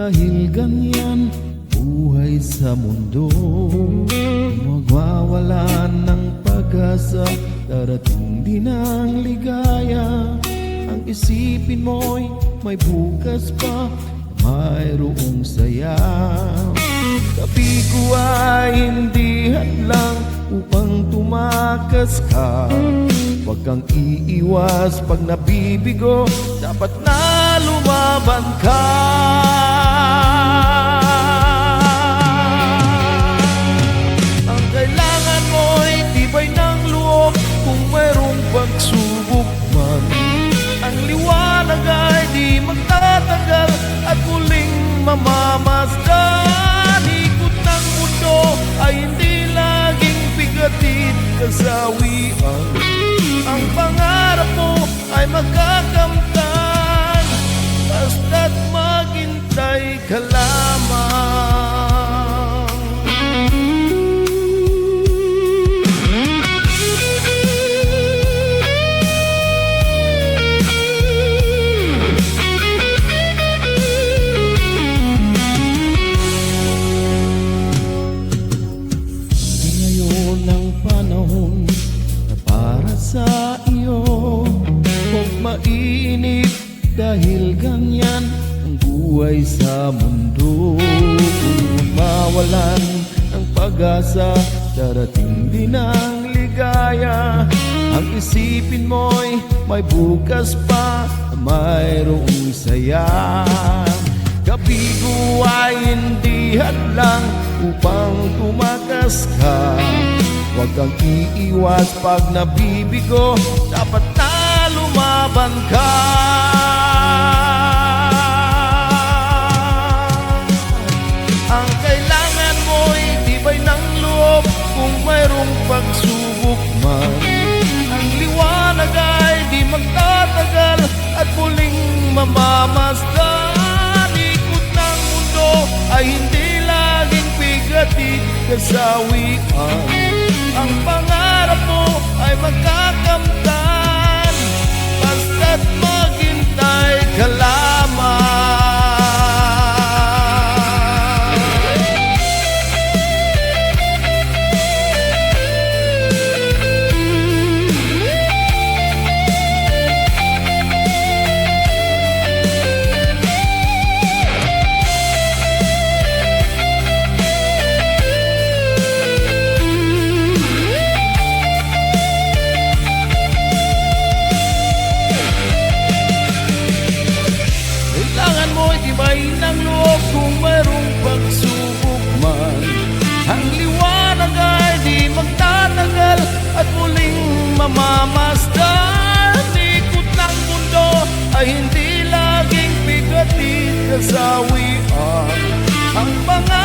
dahil ganyan buhay sa mundo. Magwawalan ng pag-asa, darating din ang ligaya. Ang isipin mo'y may bukas pa, mayroong saya. Tabi ko ay hindi hadlang upang tumakas ka. Huwag kang iiwas pag nabibigo, dapat na lumaban ka. Ang kailangan mo'y tibay ng loob kung mayroong pagsubok man. Ang liwanag ay di magtatagal at muling mamamasdan. Ikot ng mundo ay hindi laging bigatid kasawian. Ang pangarap mo ay magkakamtan, basta't maghintay ka lamang. Sa iyo, huwag mainip dahil ganyan ang buhay sa mundo. Kung mawalan ng pag-asa, darating din ang ligaya. Ang isipin mo'y may bukas pa, mayroong saya. Kabigo ay hindi hadlang upang tumakas ka. Huwag kang iiwas pag nabibigo, dapat na lumaban ka. Ang kailangan mo'y tibay ng loob kung mayroong pagsubok man. Ang liwanag ay di magtatagal at muling mamamasdan. Ikot ng mundo ay hindi laging bigatid kasawian. Ang pangarap mo ay magkakamtan, basta't maghintay ka lamang. Tibay ng loob kung mayroong pagsubok man. Ang liwanag ay di magtatagal at muling mamamasdan. Ikot ng mundo ay hindi laging bigatid kasawian. Ang pangarap